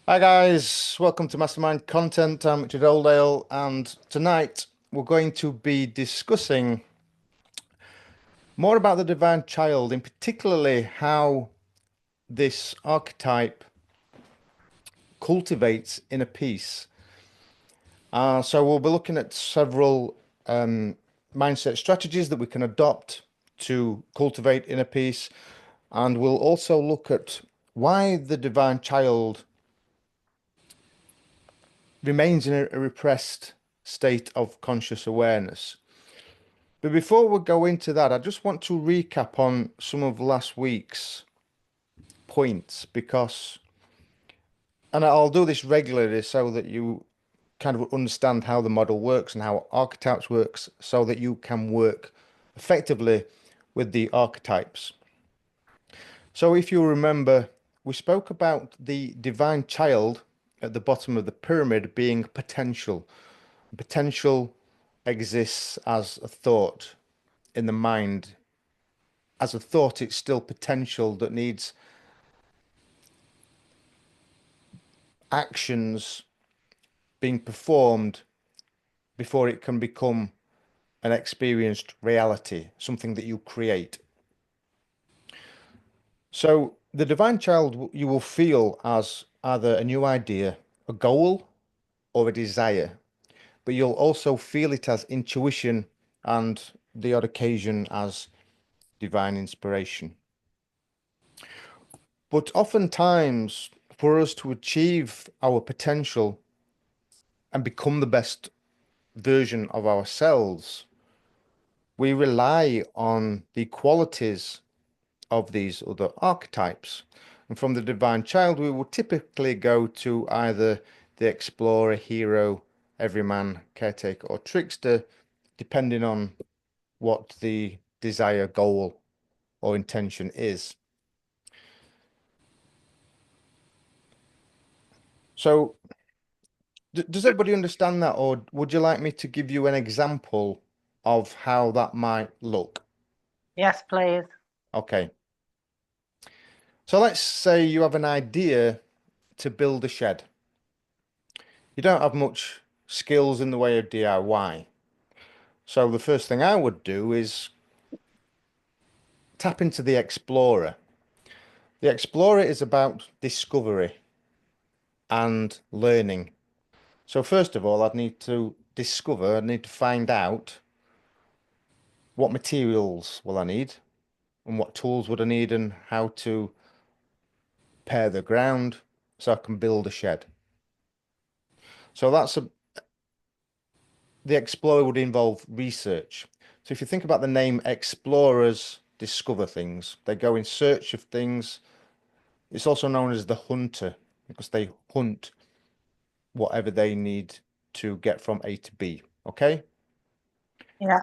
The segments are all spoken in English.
Hi guys, welcome to Mastermind Content. I'm Richard Oldale, and tonight we're going to be discussing more about the divine child, in particularly how this archetype cultivates inner peace. So we'll be looking at several mindset strategies that we can adopt to cultivate inner peace, and we'll also look at why the divine child remains in a repressed state of conscious awareness. But before we go into that, I just want to recap on some of last week's points and I'll do this regularly so that you kind of understand how the model works and how archetypes works so that you can work effectively with the archetypes. So if you remember, we spoke about the divine child at the bottom of the pyramid being potential. Potential exists as a thought in the mind. As a thought, it's still potential that needs actions being performed before it can become an experienced reality, something that you create. So the divine child you will feel as either a new idea, a goal, or a desire, but you'll also feel it as intuition and the odd occasion as divine inspiration. But oftentimes, for us to achieve our potential and become the best version of ourselves, we rely on the qualities of these other archetypes. And from the divine child, we will typically go to either the explorer, hero, everyman, caretaker, or trickster, depending on what the desire, goal, or intention is. So, does everybody understand that, or would you like me to give you an example of how that might look? Yes, please. Okay. So let's say you have an idea to build a shed. You don't have much skills in the way of DIY. So the first thing I would do is tap into the Explorer. The Explorer is about discovery and learning. So first of all, I'd need to find out what materials will I need and what tools would I need and how to prepare the ground so I can build a shed. So the Explorer would involve research. So if you think about the name explorers discover things, they go in search of things. It's also known as the hunter because they hunt whatever they need to get from A to B. Okay? Yeah.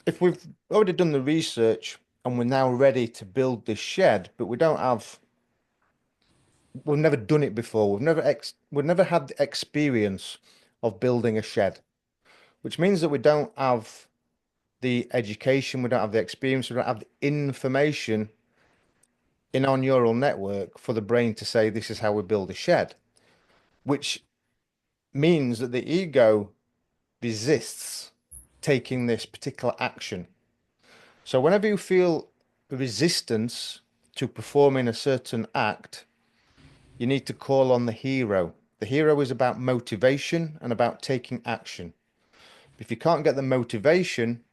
If we've already done the research and we're now ready to build this shed, but we've never done it before. We've never had the experience of building a shed, which means that we don't have the education, we don't have the experience, we don't have the information in our neural network for the brain to say this is how we build a shed, which means that the ego resists taking this particular action. So whenever you feel resistance to performing a certain act, you need to call on the hero. The hero is about motivation and about taking action. If you can't get the motivation,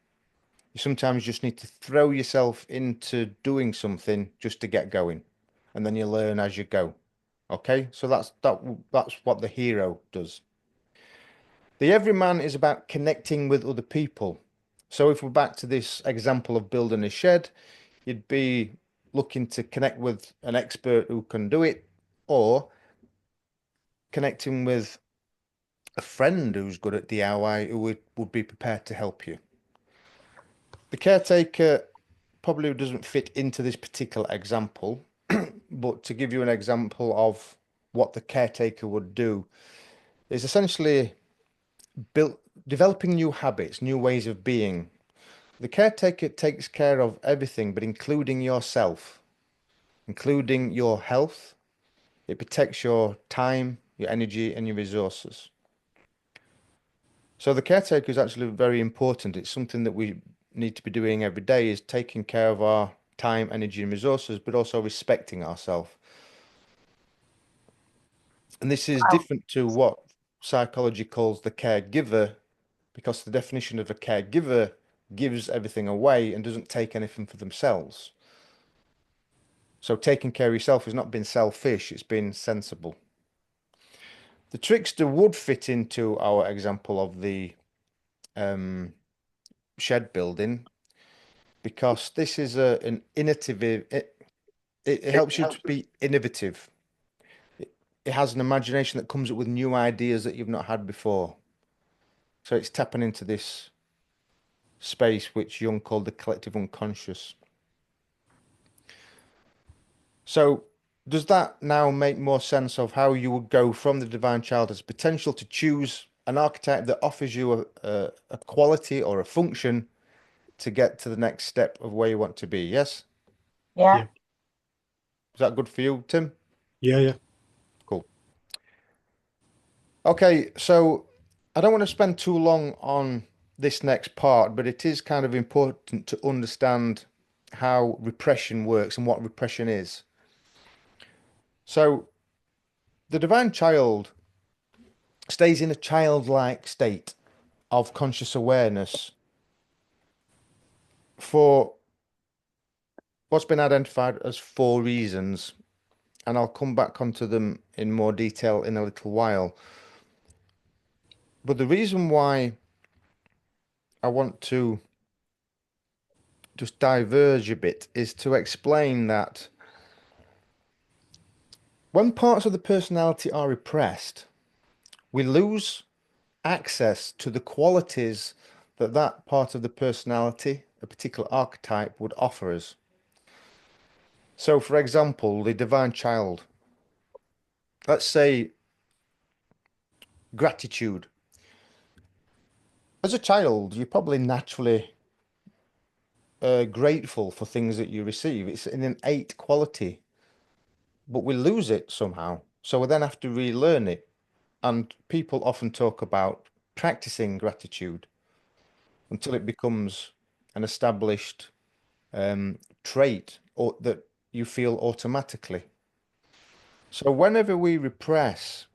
you sometimes just need to throw yourself into doing something just to get going, and then you learn as you go. Okay, so that's what the hero does. The everyman is about connecting with other people. So if we're back to this example of building a shed, you'd be looking to connect with an expert who can do it, or connecting with a friend who's good at DIY who would be prepared to help you. The caretaker probably doesn't fit into this particular example, but to give you an example of what the caretaker would do is essentially build developing new habits, new ways of being. The caretaker takes care of everything, but including yourself, including your health, It protects your time, your energy, and your resources. So the caretaker is actually very important. It's something that we need to be doing every day, is taking care of our time, energy, and resources, but also respecting ourselves. And this is Wow. different to what psychology calls the caregiver, because the definition of a caregiver gives everything away and doesn't take anything for themselves. So taking care of yourself is not being selfish, it's being sensible. The trickster would fit into our example of the shed building because this is an innovative, it helps you to be innovative. It has an imagination that comes up with new ideas that you've not had before. So it's tapping into this space which Jung called the collective unconscious. So does that now make more sense of how you would go from the divine child as potential to choose an archetype that offers you a quality or a function to get to the next step of where you want to be? Yes? Yeah. Yeah. Is that good for you, Tim? Yeah. Yeah. Cool. Okay, so I don't want to spend too long on this next part, but it is kind of important to understand how repression works and what repression is. So the divine child stays in a childlike state of conscious awareness for what's been identified as four reasons, and I'll come back onto them in more detail in a little while. But the reason why I want to just diverge a bit is to explain that when parts of the personality are repressed, we lose access to the qualities that that part of the personality, a particular archetype, would offer us. So, for example, the divine child, let's say gratitude. As a child, you're probably naturally grateful for things that you receive. It's an innate quality, but we lose it somehow. So we then have to relearn it. And people often talk about practicing gratitude until it becomes an established trait or that you feel automatically. So whenever we repress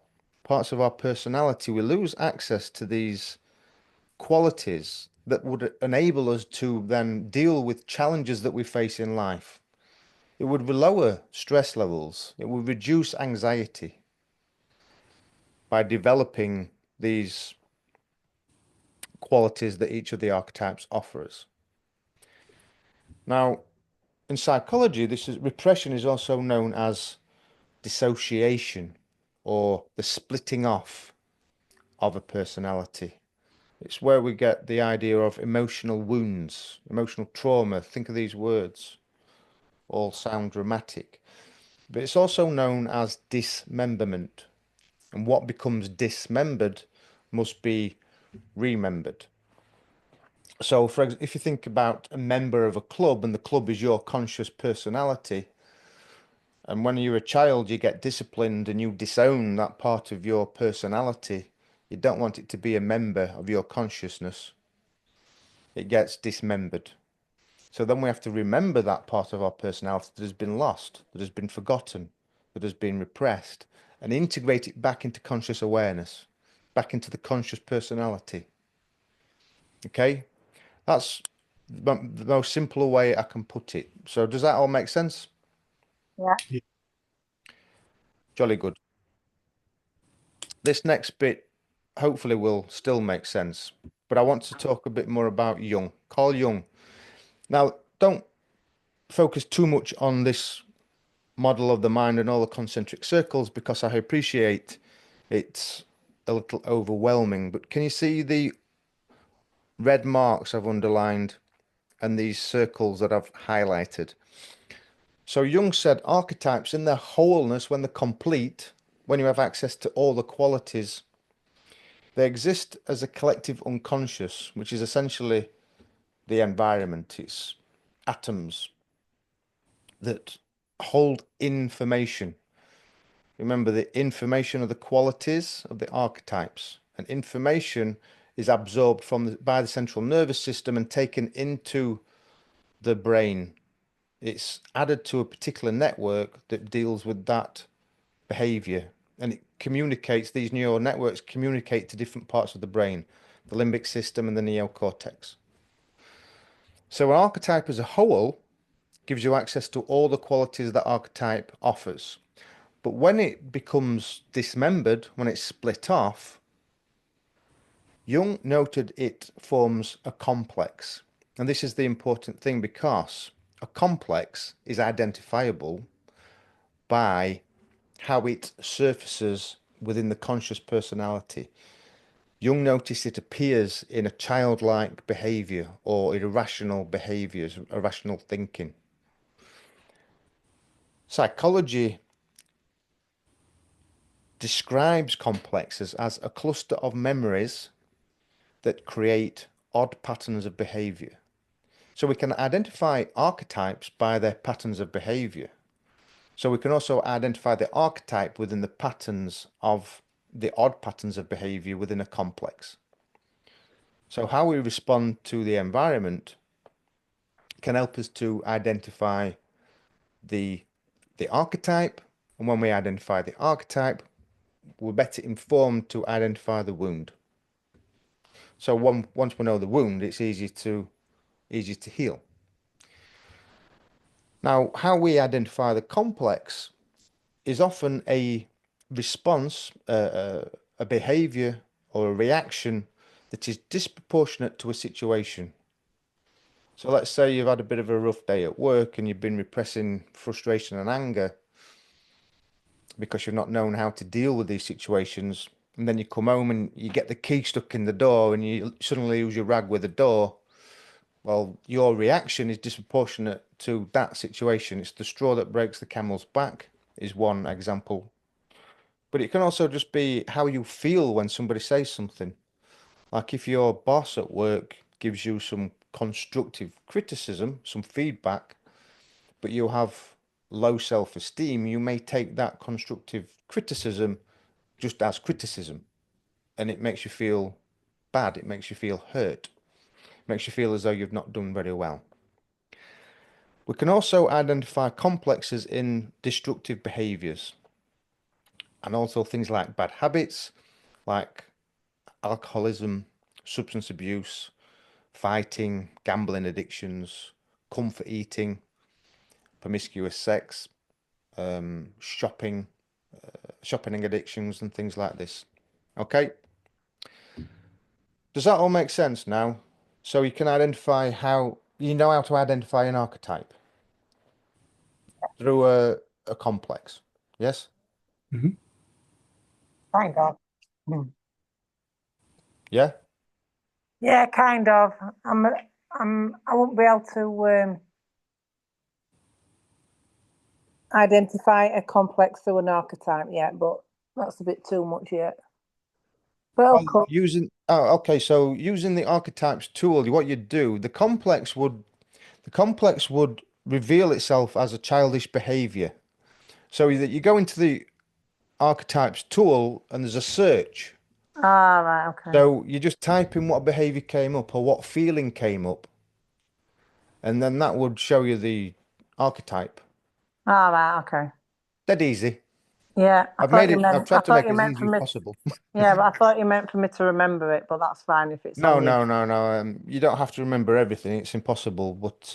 parts of our personality, we lose access to these qualities that would enable us to then deal with challenges that we face in life. It would lower stress levels. It would reduce anxiety by developing these qualities that each of the archetypes offers. Now, in psychology, this is repression is also known as dissociation or the splitting off of a personality. It's where we get the idea of emotional wounds, emotional trauma. Think of these words, all sound dramatic. But it's also known as dismemberment. And what becomes dismembered must be remembered. So, for example, if you think about a member of a club and the club is your conscious personality, and when you're a child, you get disciplined and you disown that part of your personality, you don't want it to be a member of your consciousness. It gets dismembered. So then we have to remember that part of our personality that has been lost, that has been forgotten, that has been repressed, and integrate it back into conscious awareness, back into the conscious personality. Okay? That's the most simple way I can put it. So does that all make sense? Yeah. Yeah. Jolly good. This next bit hopefully will still make sense, but I want to talk a bit more about Jung, Carl Jung. Now, don't focus too much on this model of the mind and all the concentric circles because I appreciate it's a little overwhelming. But can you see the red marks I've underlined and these circles that I've highlighted? So Jung said archetypes in their wholeness, when they're complete, when you have access to all the qualities, they exist as a collective unconscious, which is essentially the environment. It's atoms that hold information. Remember, the information are the qualities of the archetypes, and information is absorbed by the central nervous system and taken into the brain. It's added to a particular network that deals with that behavior, and it communicates, these neural networks communicate to different parts of the brain, the limbic system and the neocortex. So an archetype as a whole gives you access to all the qualities that archetype offers. But when it becomes dismembered, when it's split off, Jung noted it forms a complex. And this is the important thing, because a complex is identifiable by how it surfaces within the conscious personality. Jung noticed it appears in a childlike behavior or irrational behaviors, irrational thinking. Psychology describes complexes as a cluster of memories that create odd patterns of behavior. So we can identify archetypes by their patterns of behavior. So we can also identify the archetype within the patterns of the odd patterns of behavior within a complex. So how we respond to the environment can help us to identify the archetype, and when we identify the archetype, we're better informed to identify the wound. So once we know the wound, it's easy to heal. Now, how we identify the complex is often a response, a behavior or a reaction that is disproportionate to a situation. So let's say you've had a bit of a rough day at work and you've been repressing frustration and anger because you've not known how to deal with these situations. And then you come home and you get the key stuck in the door and you suddenly use your rag with the door. Well, your reaction is disproportionate to that situation. It's the straw that breaks the camel's back, is one example. But it can also just be how you feel when somebody says something. Like if your boss at work gives you some constructive criticism, some feedback, but you have low self-esteem, you may take that constructive criticism just as criticism, and it makes you feel bad. It makes you feel hurt. It makes you feel as though you've not done very well. We can also identify complexes in destructive behaviors and also things like bad habits, like alcoholism, substance abuse, fighting, gambling addictions, comfort eating, promiscuous sex, shopping, shopping addictions, and things like this. Okay, does that all make sense now? So you can identify how you know how to identify an archetype through a complex. Yes? Mhm. Kind of. Hmm. Yeah? Yeah, kind of. I won't be able to identify a complex through an archetype yet, but that's a bit too much yet. But Well, of course, okay, so using the archetypes tool, what you'd do, the complex would reveal itself as a childish behavior. So that you go into the archetypes tool and there's a search. right, okay. So you just type in what behavior came up or what feeling came up, and then that would show you the archetype. Right, okay. Dead easy. Yeah, I've I tried to make thought it you as meant easy for as me. possible. Yeah, but I thought you meant for me to remember it, but that's fine if it's No, on you. no, no, no. You don't have to remember everything. It's impossible. But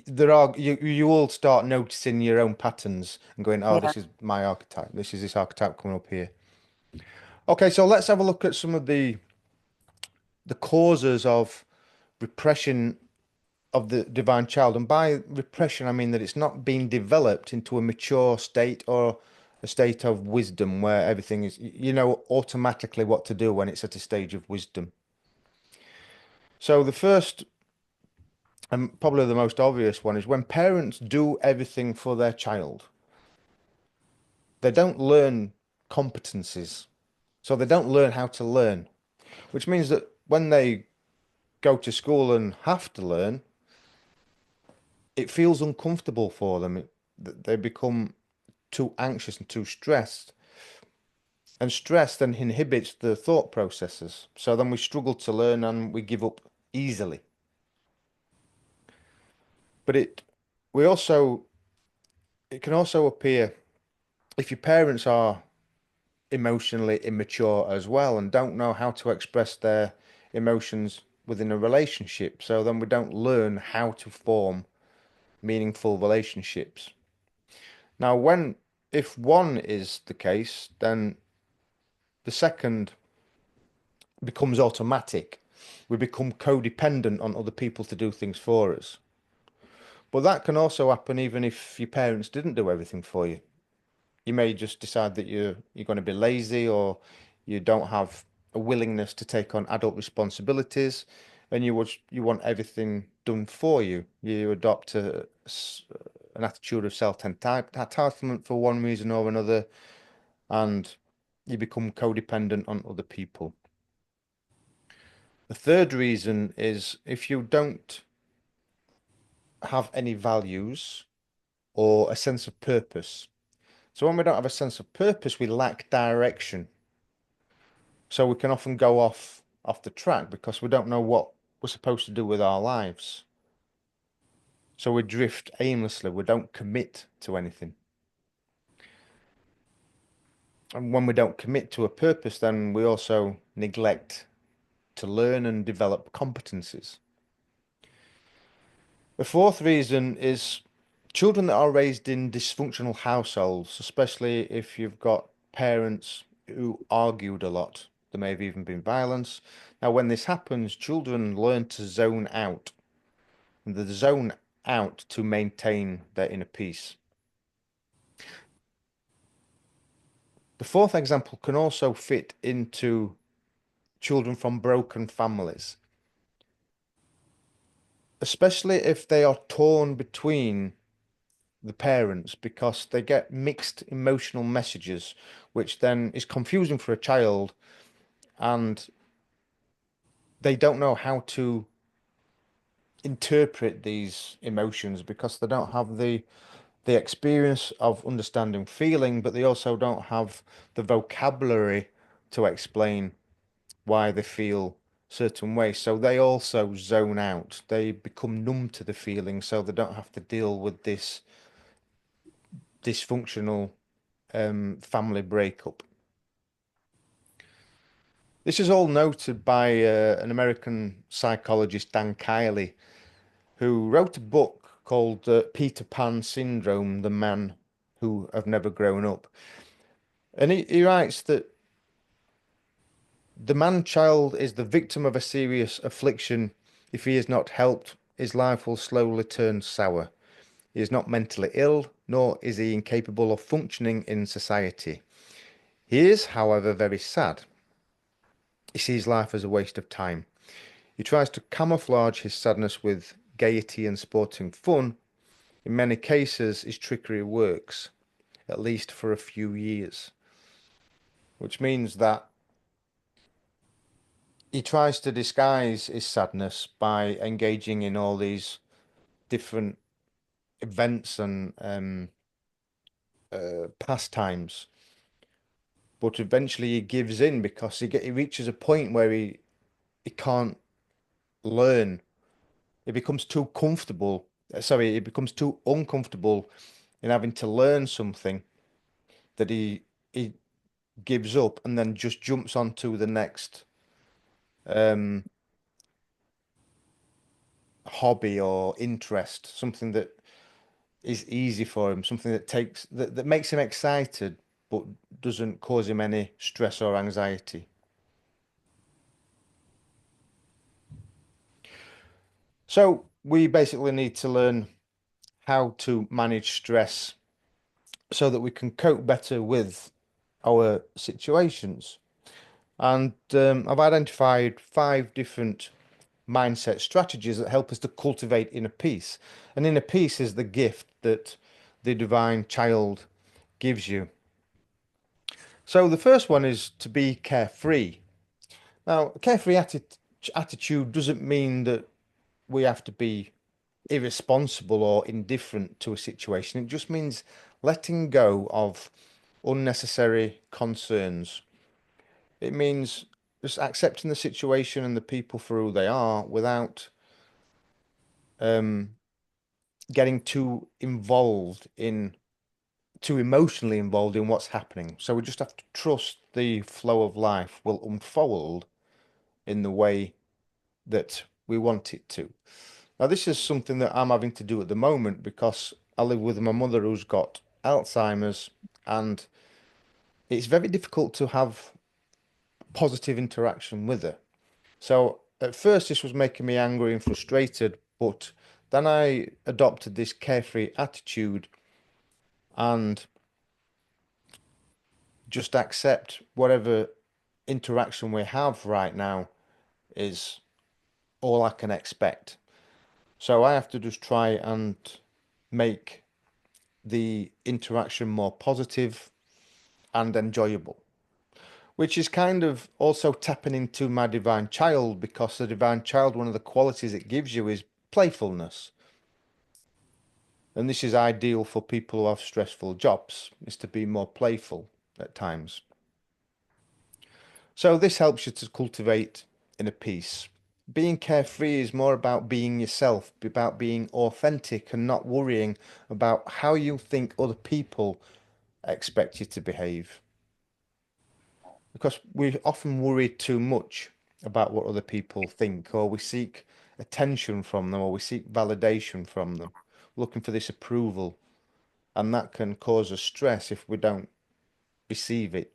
there are you all start noticing your own patterns and going, oh, Yeah. this is my archetype. This archetype coming up here. Okay, so let's have a look at some of the causes of repression of the divine child. And by repression, I mean that it's not being developed into a mature state or a state of wisdom where everything is, you know, automatically what to do when it's at a stage of wisdom. So the first and probably the most obvious one is when parents do everything for their child, they don't learn competencies. So they don't learn how to learn, which means that when they go to school and have to learn, it feels uncomfortable for them. They become too anxious and too stressed. And stress then inhibits the thought processes. So then we struggle to learn and we give up easily. But we also, it can also appear if your parents are emotionally immature as well and don't know how to express their emotions within a relationship. So then we don't learn how to form meaningful relationships. Now, if one is the case, then the second becomes automatic. We become codependent on other people to do things for us. But that can also happen even if your parents didn't do everything for you. You may just decide that you're going to be lazy, or you don't have a willingness to take on adult responsibilities, and you want everything done for you. You adopt an attitude of self-entitlement for one reason or another, and you become codependent on other people. The third reason is if you don't have any values or a sense of purpose. So when we don't have a sense of purpose, we lack direction. So we can often go off the track because we don't know what we're supposed to do with our lives. So we drift aimlessly. We don't commit to anything. And when we don't commit to a purpose, then we also neglect to learn and develop competencies. The fourth reason is children that are raised in dysfunctional households, especially if you've got parents who argued a lot. There may have even been violence. Now, when this happens, children learn to zone out, and they zone out to maintain their inner peace. The fourth example can also fit into children from broken families, especially if they are torn between the parents because they get mixed emotional messages, which then is confusing for a child, and they don't know how to interpret these emotions because they don't have the experience of understanding feeling, but they also don't have the vocabulary to explain why they feel certain ways. So they also zone out. They become numb to the feeling, so they don't have to deal with this dysfunctional family breakup. This is all noted by an American psychologist, Dan Kiley, who wrote a book called Peter Pan Syndrome, The Man Who Have Never Grown Up. And he writes that the man-child is the victim of a serious affliction. If he is not helped, his life will slowly turn sour. He is not mentally ill, nor is he incapable of functioning in society. He is, however, very sad. He sees life as a waste of time. He tries to camouflage his sadness with gaiety and sporting fun. In many cases, his trickery works, at least for a few years, which means that he tries to disguise his sadness by engaging in all these different events and pastimes. But eventually he gives in because he reaches a point where he can't learn. It becomes too comfortable. Sorry, it becomes too uncomfortable in having to learn something that he gives up and then just jumps onto the next um, hobby or interest, something that is easy for him, something that makes him excited but doesn't cause him any stress or anxiety. So we basically need to learn how to manage stress so that we can cope better with our situations. And I've identified 5 different mindset strategies that help us to cultivate inner peace. And inner peace is the gift that the divine child gives you. So the first one is to be carefree. Now, a carefree attitude doesn't mean that we have to be irresponsible or indifferent to a situation. It just means letting go of unnecessary concerns. It means just accepting the situation and the people for who they are without um, getting too emotionally involved in what's happening. So we just have to trust the flow of life will unfold in the way that we want it to. Now, this is something that I'm having to do at the moment because I live with my mother who's got Alzheimer's, and it's very difficult to have positive interaction with her. So at first, this was making me angry and frustrated, but then I adopted this carefree attitude and just accept whatever interaction we have right now is all I can expect. So I have to just try and make the interaction more positive and enjoyable, which is kind of also tapping into my divine child, because the divine child, one of the qualities it gives you is playfulness. And this is ideal for people who have stressful jobs, is to be more playful at times. So this helps you to cultivate inner peace. Being carefree is more about being yourself, about being authentic and not worrying about how you think other people expect you to behave. Because we often worry too much about what other people think, or we seek attention from them, or we seek validation from them, looking for this approval. And that can cause us stress if we don't receive it.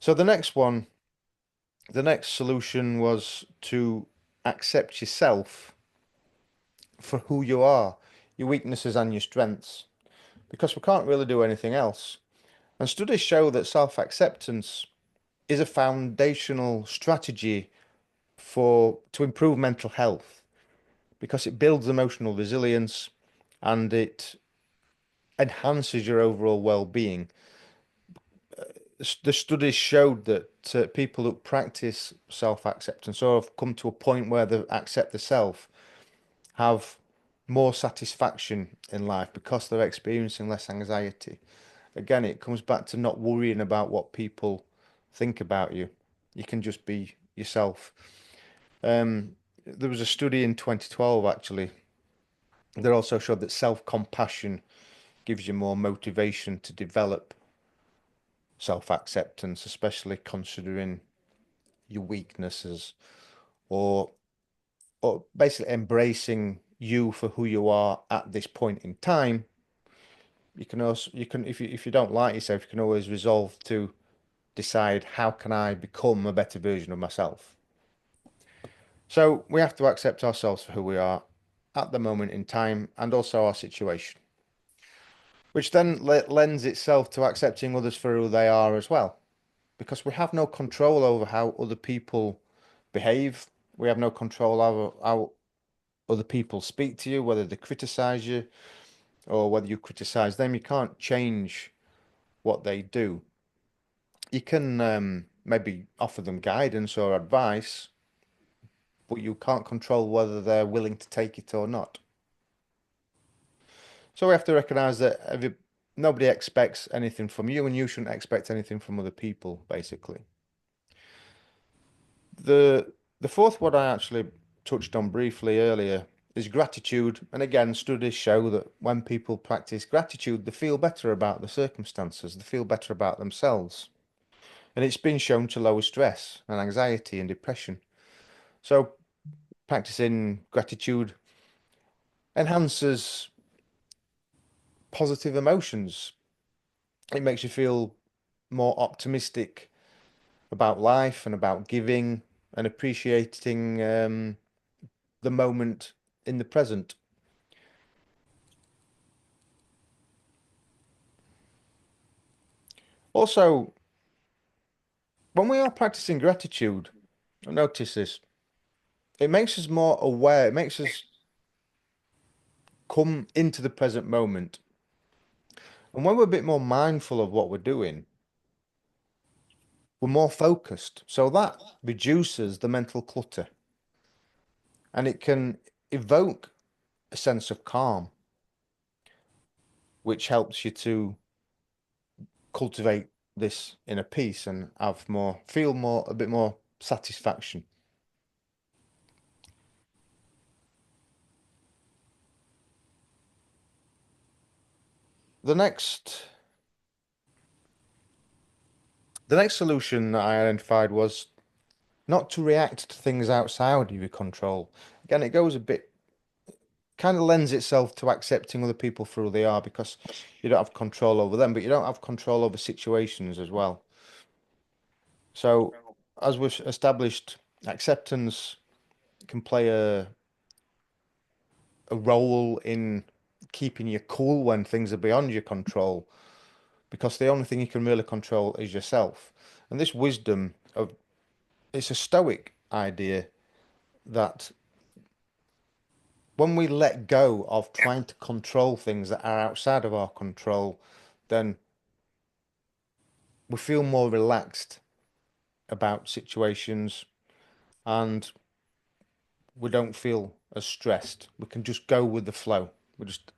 So the next solution was to accept yourself for who you are, your weaknesses and your strengths, because we can't really do anything else. And studies show that self-acceptance is a foundational strategy to improve mental health, because it builds emotional resilience and it enhances your overall well-being. The studies showed that people who practice self-acceptance or have come to a point where they accept the self have more satisfaction in life because they're experiencing less anxiety. Again, it comes back to not worrying about what people think about you. You can just be yourself. There was a study in 2012 actually that also showed that self-compassion gives you more motivation to develop self-acceptance, especially considering your weaknesses, or or basically embracing you for who you are at this point in time. You can also, if you don't like yourself, you can always resolve to decide how can I become a better version of myself. So we have to accept ourselves for who we are at the moment in time and also our situation, which then lends itself to accepting others for who they are as well, because we have no control over how other people behave. We have no control over how other people speak to you, whether they criticize you or whether you criticize them. You can't change what they do. You can maybe offer them guidance or advice, but you can't control whether they're willing to take it or not. So we have to recognize that nobody expects anything from you, and you shouldn't expect anything from other people, basically. The fourth one I actually touched on briefly earlier is gratitude. And again, studies show that when people practice gratitude, they feel better about the circumstances, they feel better about themselves. And it's been shown to lower stress and anxiety and depression. So practicing gratitude enhances positive emotions. It makes you feel more optimistic about life and about giving and appreciating the moment in the present. Also, when we are practicing gratitude, I notice this, it makes us more aware, it makes us come into the present moment. And when we're a bit more mindful of what we're doing, we're more focused. So that reduces the mental clutter. and it can evoke a sense of calm, which helps you to cultivate this inner peace and have more, feel more, a bit more satisfaction. The next the next solution that I identified was not to react to things outside of your control. Again, it goes a bit, kind of lends itself to accepting other people for who they are because you don't have control over them, but you don't have control over situations as well. So, as we've established, acceptance can play a role in keeping you cool when things are beyond your control, because the only thing you can really control is yourself. And this wisdom of it's a stoic idea that when we let go of trying to control things that are outside of our control, then we feel more relaxed about situations and we don't feel as stressed. We can just go with the flow. We just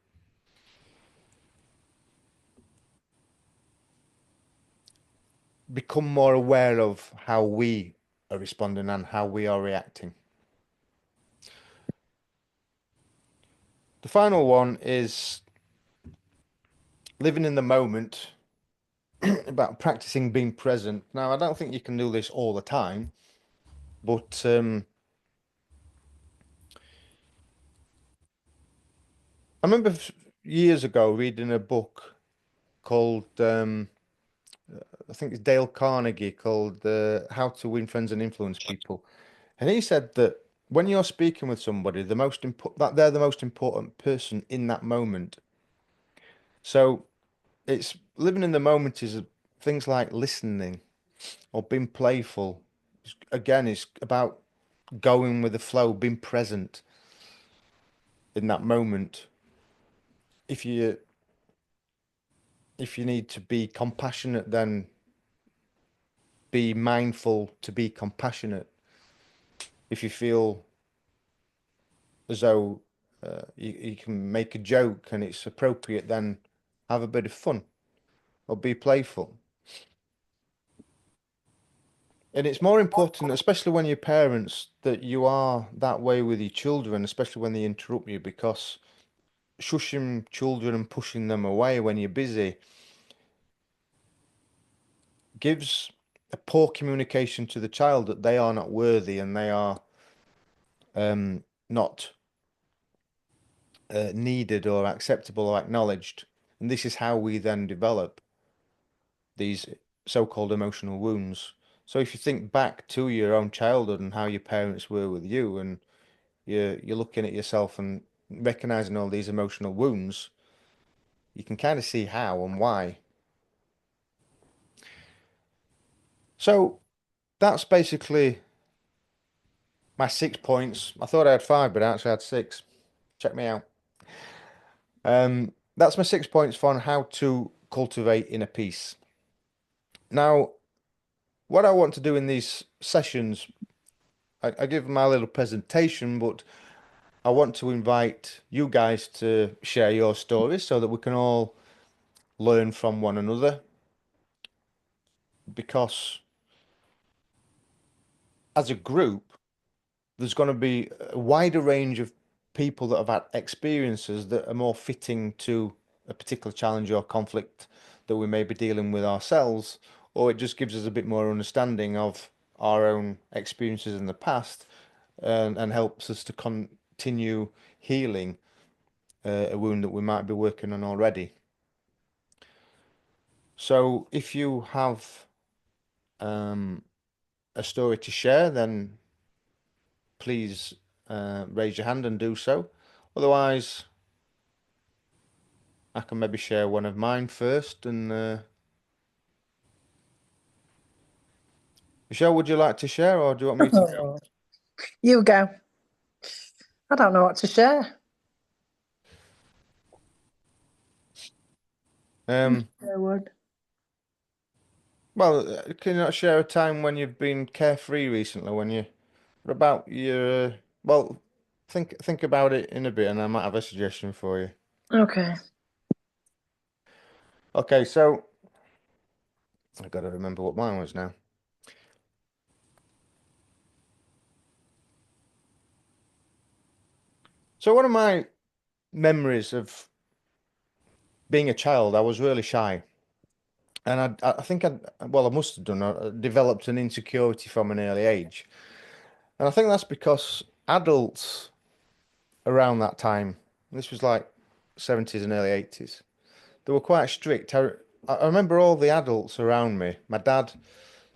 become more aware of how we are responding and how we are reacting. The final one is living in the moment, about practicing being present. Now, I don't think you can do this all the time, but I remember years ago reading a book called, I think it's Dale Carnegie, called How to Win Friends and Influence People. And he said that when you're speaking with somebody, the most important that they're the most important person in that moment. So it's living in the moment is things like listening or being playful. Again, it's about going with the flow, being present in that moment. If you if you need to be compassionate, then be mindful to be compassionate. If you feel as though you can make a joke and it's appropriate, then have a bit of fun or be playful. And it's more important, especially when you're parents, that you are that way with your children, especially when they interrupt you, because shushing children and pushing them away when you're busy gives a poor communication to the child that they are not worthy and they are not needed or acceptable or acknowledged. And this is how we then develop these so-called emotional wounds. So if you think back to your own childhood and how your parents were with you, and you're looking at yourself and recognizing all these emotional wounds, you can kind of see how and why. So that's basically my 6 points. I thought I had five, but I actually had six. Check me out. That's my 6 points for on how to cultivate inner peace. Now, what I want to do in these sessions, I give my little presentation, but I want to invite you guys to share your stories so that we can all learn from one another. Because as a group, there's going to be a wider range of people that have had experiences that are more fitting to a particular challenge or conflict that we may be dealing with ourselves, or it just gives us a bit more understanding of our own experiences in the past and helps us to continue healing a wound that we might be working on already. So if you have a story to share, then please raise your hand and do so. Otherwise, I can maybe share one of mine first. And Michelle, would you like to share, or do you want me to go? You go. I don't know what to share. I would. Well, can you not share a time when you've been carefree recently, when you, what about your, well, think about it in a bit, and I might have a suggestion for you. Okay. Okay, so I got to remember what mine was now. So one of my memories of being a child, I was really shy, and I think well, I must have done. I developed an insecurity from an early age, and I think that's because adults around that time, this was like 70s and early 80s, they were quite strict. I remember all the adults around me, my dad,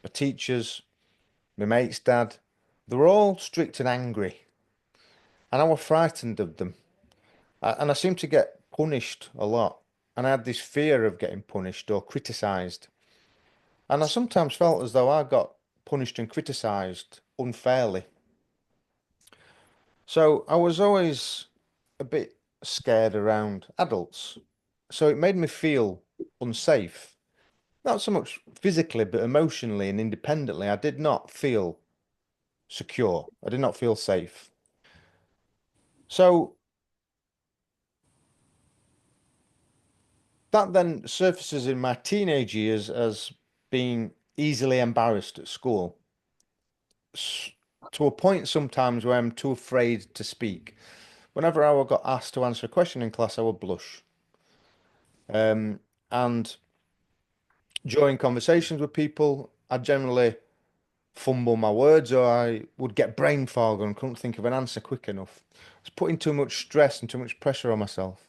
my teachers, my mate's dad, they were all strict and angry, and I was frightened of them. And I seemed to get punished a lot, and I had this fear of getting punished or criticised. And I sometimes felt as though I got punished and criticised unfairly. So I was always a bit scared around adults. So it made me feel unsafe. Not so much physically, but emotionally and independently. I did not feel secure. I did not feel safe. So that then surfaces in my teenage years as being easily embarrassed at school to a point sometimes where I'm too afraid to speak. Whenever I got asked to answer a question in class, I would blush. And during conversations with people, I generally fumble my words or I would get brain fog and couldn't think of an answer quick enough. I was putting too much stress and too much pressure on myself.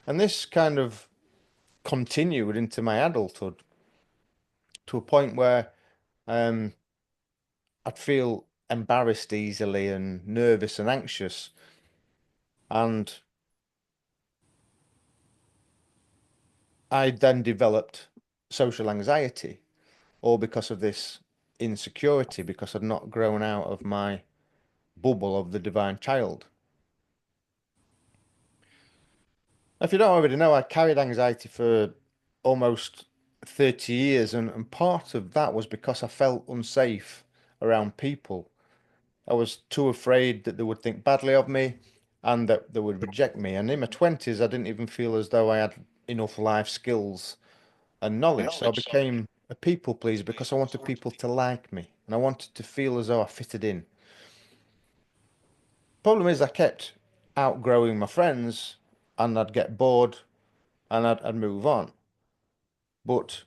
And this kind of continued into my adulthood to a point where um, I'd feel embarrassed easily and nervous and anxious. And I then developed social anxiety, all because of this insecurity, because I'd not grown out of my bubble of the divine child. If you don't already know, I carried anxiety for almost 30 years, and part of that was because I felt unsafe around people. I was too afraid that they would think badly of me and that they would reject me. And in my 20s, I didn't even feel as though I had enough life skills and knowledge. So I became a people pleaser because I wanted people to like me and I wanted to feel as though I fitted in. Problem is, I kept outgrowing my friends and I'd get bored and I'd move on. But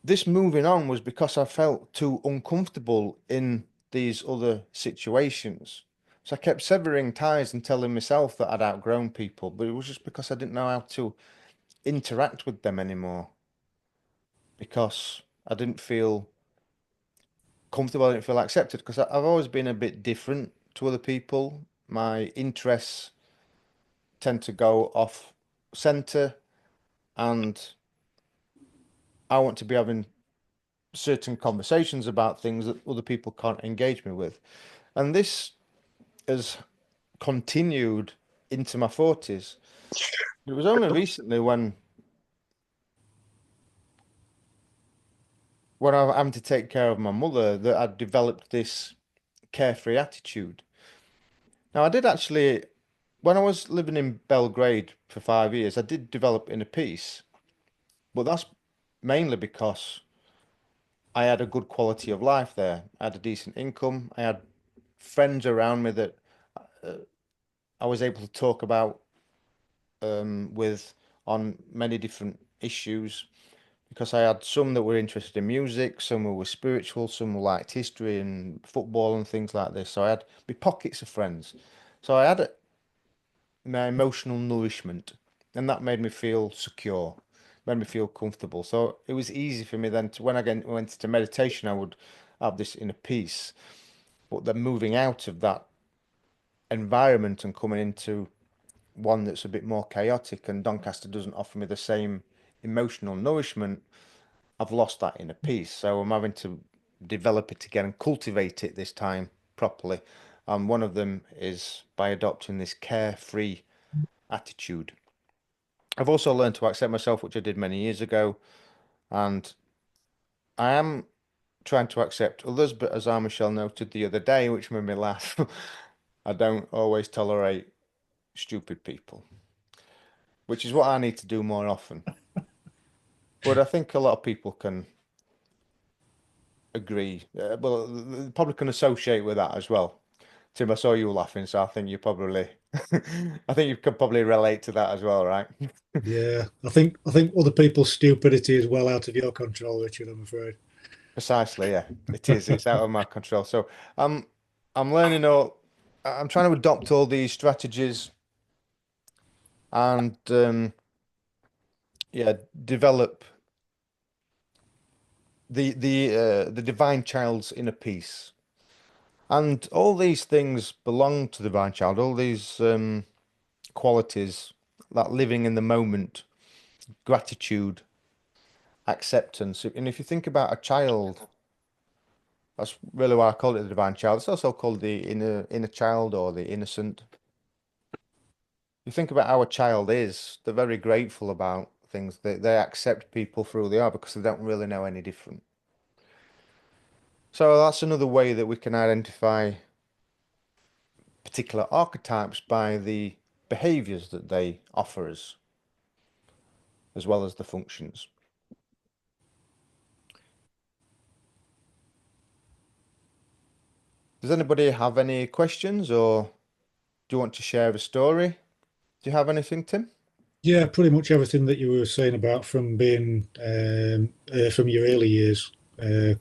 this moving on was because I felt too uncomfortable in these other situations. So I kept severing ties and telling myself that I'd outgrown people, but it was just because I didn't know how to interact with them anymore because I didn't feel comfortable, I didn't feel accepted because I've always been a bit different to other people. My interests tend to go off center and I want to be having certain conversations about things that other people can't engage me with. And this has continued into my 40s. It was only recently when I'm having to take care of my mother that I developed this carefree attitude. Now, I did actually, when I was living in Belgrade for 5 years, I did develop inner peace, but that's mainly because I had a good quality of life there. I had a decent income. I had friends around me that I was able to talk about with on many different issues because I had some that were interested in music, some were spiritual, some were liked history and football and things like this. So I had my pockets of friends. So I had my emotional nourishment, and that made me feel secure, made me feel comfortable. So it was easy for me then to when I went into meditation, I would have this inner peace. But then moving out of that environment and coming into one that's a bit more chaotic and Doncaster doesn't offer me the same emotional nourishment, I've lost that inner peace. So I'm having to develop it again and cultivate it this time properly. And one of them is by adopting this carefree attitude. I've also learned to accept myself, which I did many years ago, and I am trying to accept others, but as our Michelle noted the other day, which made me laugh, I don't always tolerate stupid people, which is what I need to do more often. But I think a lot of people can agree. Well, they probably can associate with that as well. Tim, I saw you laughing, so I think you probably, I think you could probably relate to that as well, right? Yeah, I think other people's stupidity is well out of your control, Richard, I'm afraid. Precisely, yeah. It is. It's out of my control. So I'm I'm learning all. I'm trying to adopt all these strategies and yeah, develop the divine child's inner peace. And all these things belong to the divine child. All these qualities, that living in the moment, gratitude, acceptance. And if you think about a child, that's really why I call it the divine child. It's also called the inner child or the innocent. You think about how a child is, they're very grateful about things. They accept people for who they are because they don't really know any different. So that's another way that we can identify particular archetypes by the behaviors that they offer us, as well as the functions. Does anybody have any questions or do you want to share a story? Do you have anything, Tim? Yeah, pretty much everything that you were saying about from being from your early years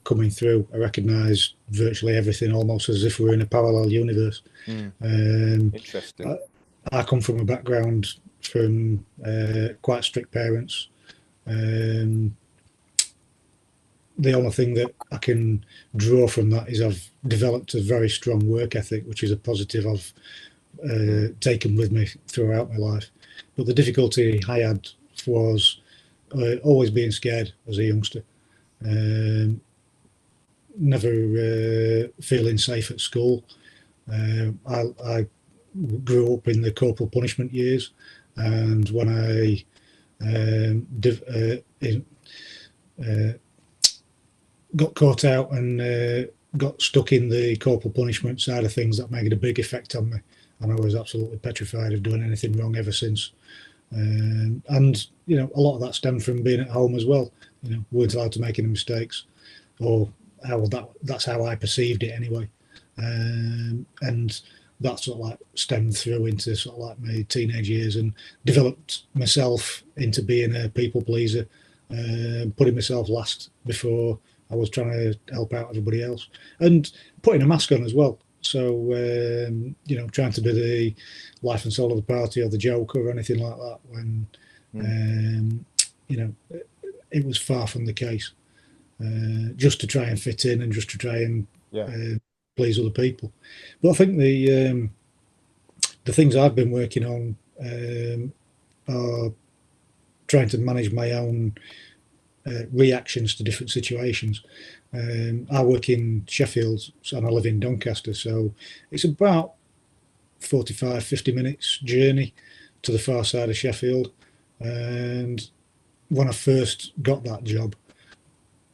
coming through. I recognise virtually everything, almost as if we're in a parallel universe. Mm, Um, interesting. I, I come from a background from quite strict parents. Um, the only thing that I can draw from that is I've developed a very strong work ethic, which is a positive I've Mm, taken with me throughout my life. But the difficulty I had was always being scared as a youngster, um, never feeling safe at school. I grew up in the corporal punishment years, and when I uh, got caught out and got stuck in the corporal punishment side of things, that made a big effect on me, and I was absolutely petrified of doing anything wrong ever since. And you know, a lot of that stemmed from being at home as well. You know, weren't allowed to make any mistakes, or that's how I perceived it anyway. And that sort of like stemmed through into sort of like my teenage years and developed myself into being a people pleaser, putting myself last before I was trying to help out everybody else, and putting a mask on as well. So you know, trying to be the life and soul of the party or the joker or anything like that when mm, um, you know, it was far from the case. Just to try and fit in and just to try and yeah. uh, please other people. But I think the things I've been working on are trying to manage my own reactions to different situations. I work in Sheffield and I live in Doncaster, so it's about 45, 50 minutes journey to the far side of Sheffield. And when I first got that job,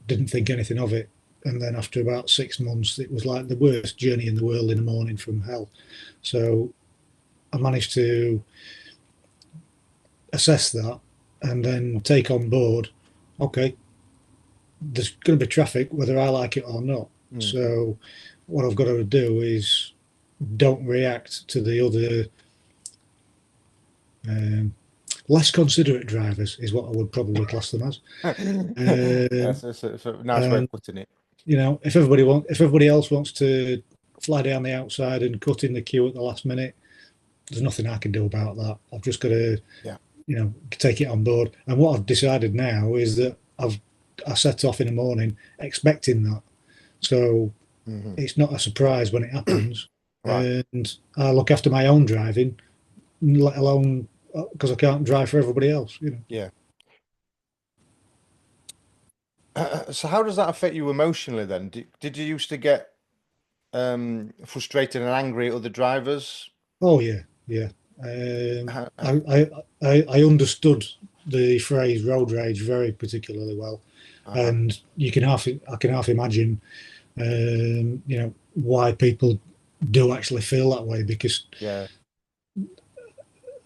didn't think anything of it. And then after about 6 months, it was like the worst journey in the world in the morning from hell. So I managed to assess that and then take on board, okay, there's going to be traffic whether I like it or not. Mm, So what I've got to do is don't react to the other um, less considerate drivers is what I would probably class them as. Um, that's a nice way and of putting it. you know, if everybody else wants to fly down the outside and cut in the queue at the last minute, there's nothing I can do about that. I've just got to, Yeah. you know, take it on board. And what I've decided now is that I set off in the morning expecting that, so Hmm. it's not a surprise when it happens. Right. And I look after my own driving, let alone because I can't drive for everybody else. You know. Yeah. So how does that affect you emotionally then? Did you used to get frustrated and angry at other drivers? Oh yeah, yeah. Um, How, I understood the phrase road rage very particularly well. And I can half imagine, why people do actually feel that way, because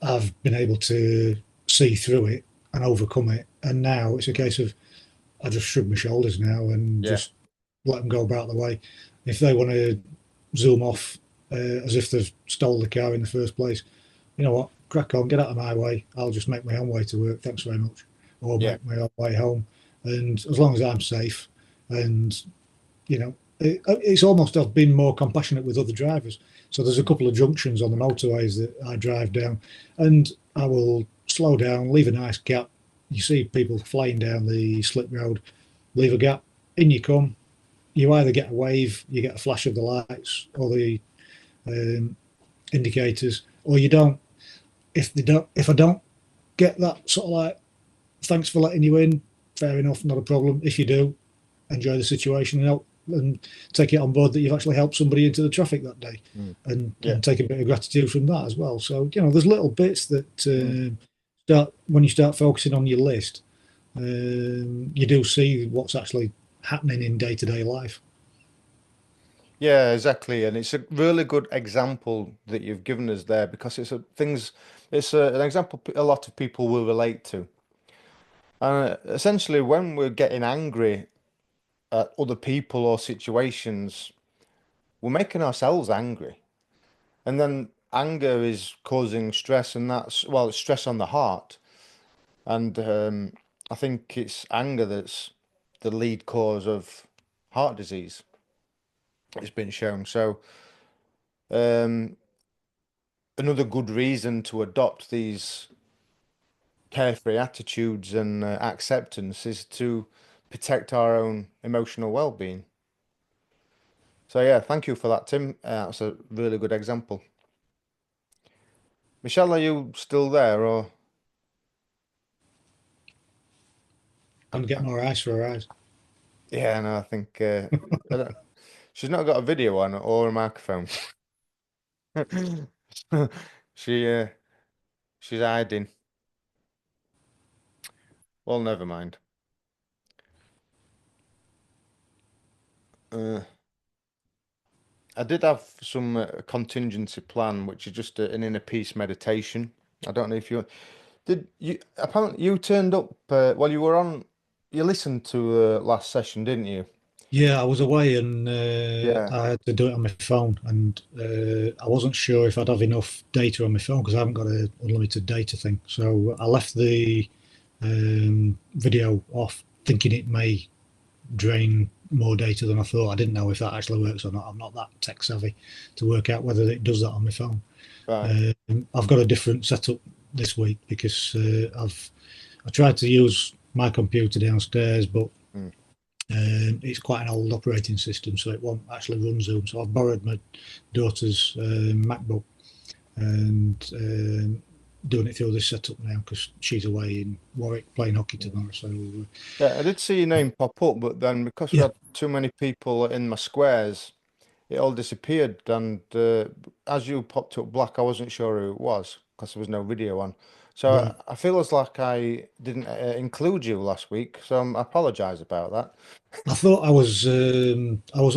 I've been able to see through it and overcome it. And now it's a case of I just shrug my shoulders now and just let them go about the way. If they want to zoom off as if they've stole the car in the first place, you know what, crack on, get out of my way. I'll just make my own way to work. Thanks very much. Or make my own way home. And as long as I'm safe, and it's almost I've been more compassionate with other drivers. So there's a couple of junctions on the motorways that I drive down, and I will slow down, leave a nice gap. You see people flying down the slip road, leave a gap, in you come. You either get a wave, you get a flash of the lights or the indicators, or you don't. If I don't get that sort of like, thanks for letting you in, fair enough, not a problem. If you do, enjoy the situation and take it on board that you've actually helped somebody into the traffic that day, and take a bit of gratitude from that as well. So there's little bits that start when you start focusing on your list. You do see what's actually happening in day-to-day life. Yeah, exactly, and it's a really good example that you've given us there, because it's an example a lot of people will relate to. And essentially, when we're getting angry at other people or situations, we're making ourselves angry. And then anger is causing stress, and it's stress on the heart. And I think it's anger that's the lead cause of heart disease. It's been shown. So another good reason to adopt these carefree attitudes and acceptance is to protect our own emotional well-being. So yeah, thank you for that, Tim. That's a really good example. Michelle, are you still there, or? I'm getting more ice for her eyes. Yeah, no, I think she's not got a video on or a microphone. She's hiding. Well, never mind. I did have some contingency plan, which is just an inner peace meditation. I don't know if you apparently you turned up while you were on. You listened to last session, didn't you? Yeah, I was away and Yeah. I had to do it on my phone, and I wasn't sure if I'd have enough data on my phone because I haven't got an unlimited data thing. So I left the video off, thinking it may drain more data than I thought. I didn't know if that actually works or not. I'm not that tech savvy to work out whether it does that on my phone. Right. I've got a different setup this week because I tried to use my computer downstairs, but it's quite an old operating system, so it won't actually run Zoom. So I've borrowed my daughter's MacBook and doing it through this setup now because she's away in Warwick playing hockey tomorrow. So Yeah, I did see your name pop up, but then because we had too many people in my squares, it all disappeared. And as you popped up black, I wasn't sure who it was because there was no video on. So Right. I feel as like I didn't include you last week, so I apologise about that. I thought I was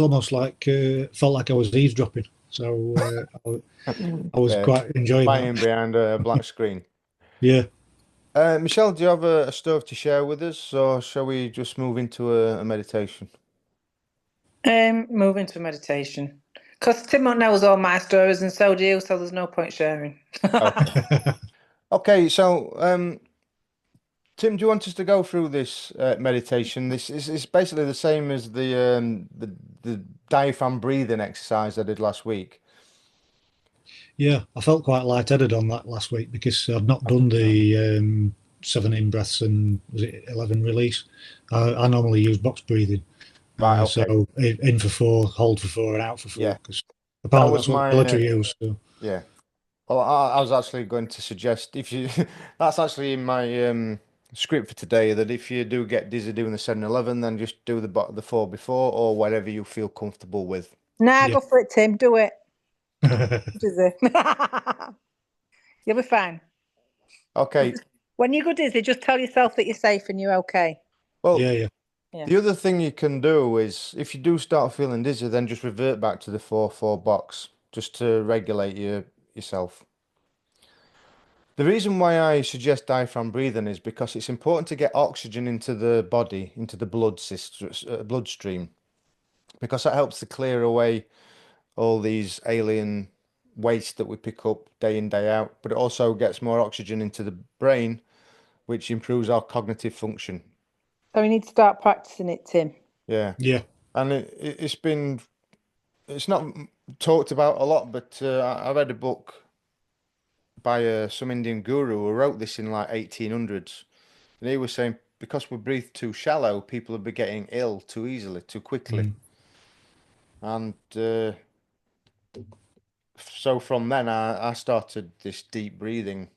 almost like felt like I was eavesdropping. So I was Yeah, quite enjoying spying that. behind a black screen. Yeah. Michelle, do you have a stove to share with us, or shall we just move into a meditation? Move into meditation. Because Tim knows all my stories and so do you, so there's no point sharing. Okay. Okay, so Tim, do you want us to go through this meditation? This is basically the same as the diaphragm breathing exercise I did last week. Yeah, I felt quite lightheaded on that last week because I'd not done the 7 in breaths and was it 11 release. I normally use box breathing. Right, okay. So in for 4, hold for 4, and out for 4. Yeah. Because That apparently was that's what my the military use. So. yeah. Well, I was actually going to suggest if you that's actually in my script for today, that if you do get dizzy doing the 7-11, then just do the 4 before or whatever you feel comfortable with. Nah, Yeah. go for it, Tim. Do it. Dizzy. You'll be fine. Okay. When you go dizzy, just tell yourself that you're safe and you're okay. Well, Yeah. Yeah. The other thing you can do is, if you do start feeling dizzy, then just revert back to the 4-4 box, just to regulate yourself. The reason why I suggest diaphragm breathing is because it's important to get oxygen into the body, into the bloodstream, because that helps to clear away all these alien waste that we pick up day in, day out. But it also gets more oxygen into the brain, which improves our cognitive function. So we need to start practicing it, Tim. Yeah. Yeah. And it's not talked about a lot, but I read a book by some Indian guru who wrote this in like 1800s. And he was saying because we breathe too shallow, people will be getting ill too easily, too quickly. And so from then I started this deep breathing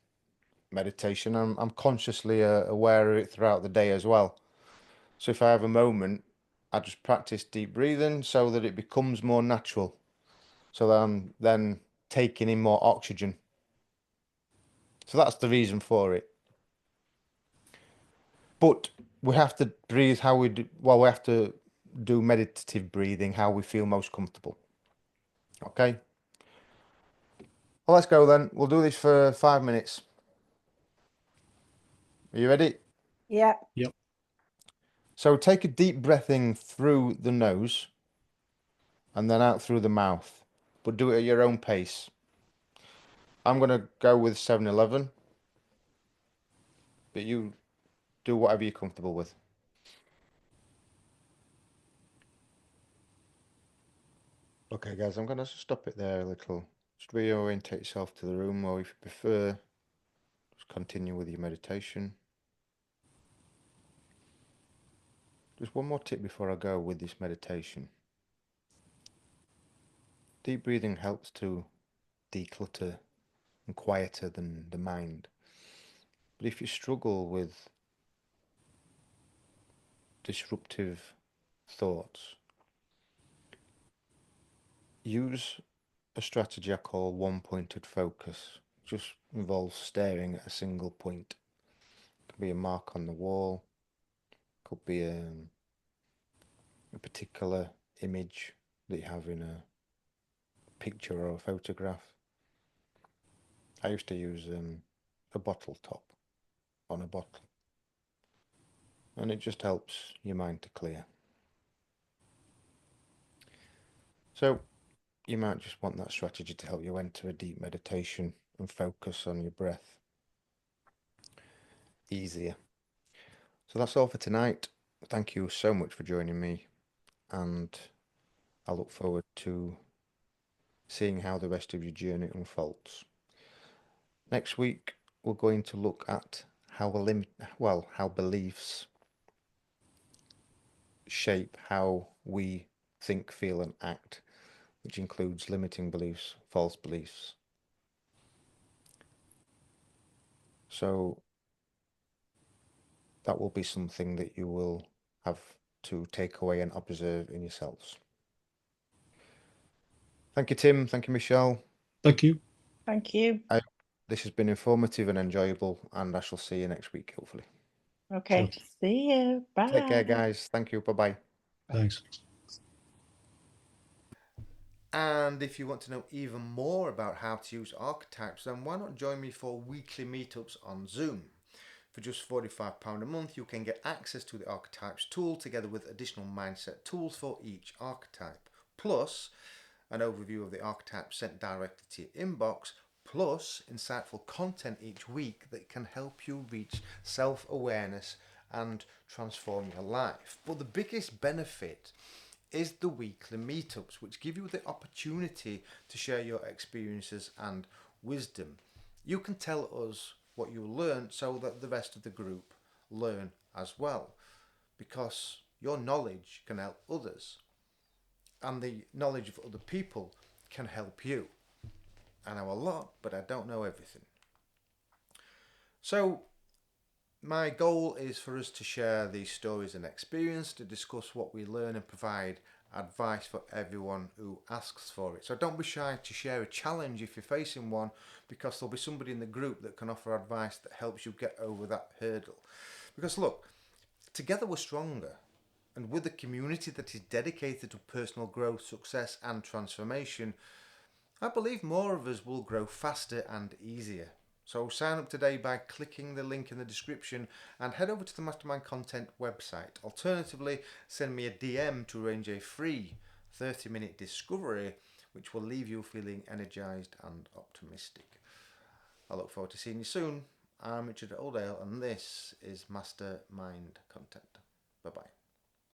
meditation. I'm consciously aware of it throughout the day as well. So if I have a moment, I just practice deep breathing so that it becomes more natural. So that I'm then taking in more oxygen. So that's the reason for it. But we have to breathe how we do, well, we have to do meditative breathing, how we feel most comfortable. Okay. Well, let's go then. We'll do this for 5 minutes. Are you ready? Yeah. Yep. So take a deep breath in through the nose and then out through the mouth, but do it at your own pace. I'm going to go with 7-Eleven, but you do whatever you're comfortable with. Okay, guys, I'm going to stop it there a little. Just reorientate yourself to the room, or if you prefer, just continue with your meditation. Just one more tip before I go with this meditation. Deep breathing helps to declutter and quieter the mind. But if you struggle with disruptive thoughts, use a strategy I call one-pointed focus. It just involves staring at a single point. It could be a mark on the wall, could be a particular image that you have in a picture or a photograph. I used to use a bottle top on a bottle, and it just helps your mind to clear. So you might just want that strategy to help you enter a deep meditation and focus on your breath easier. So that's all for tonight. Thank you so much for joining me, and I look forward to seeing how the rest of your journey unfolds. Next week, we're going to look at how beliefs shape how we think, feel, and act, which includes limiting beliefs, false beliefs. So that will be something that you will have to take away and observe in yourselves. Thank you, Tim. Thank you, Michelle. Thank you. Thank you. This has been informative and enjoyable, and I shall see you next week, hopefully. Okay. Sure. See you. Bye. Take care, guys. Thank you. Bye-bye. Thanks. And if you want to know even more about how to use archetypes, then why not join me for weekly meetups on Zoom? For just £45 a month, you can get access to the Archetypes tool together with additional mindset tools for each archetype, plus an overview of the archetype sent directly to your inbox, plus insightful content each week that can help you reach self-awareness and transform your life. But the biggest benefit is the weekly meetups, which give you the opportunity to share your experiences and wisdom. You can tell us what you learned so that the rest of the group learn as well, because your knowledge can help others, and the knowledge of other people can help you. I know a lot, but I don't know everything. So my goal is for us to share these stories and experience, to discuss what we learn and provide advice for everyone who asks for it. So don't be shy to share a challenge if you're facing one, because there'll be somebody in the group that can offer advice that helps you get over that hurdle. Because look, together we're stronger, And with a community that is dedicated to personal growth, success and transformation, I believe more of us will grow faster and easier. So sign up today by clicking the link in the description and head over to the Mastermind Content website. Alternatively, send me a DM to arrange a free 30-minute discovery which will leave you feeling energized and optimistic. I look forward to seeing you soon. I'm Richard Oldale and this is Mastermind Content. Bye bye.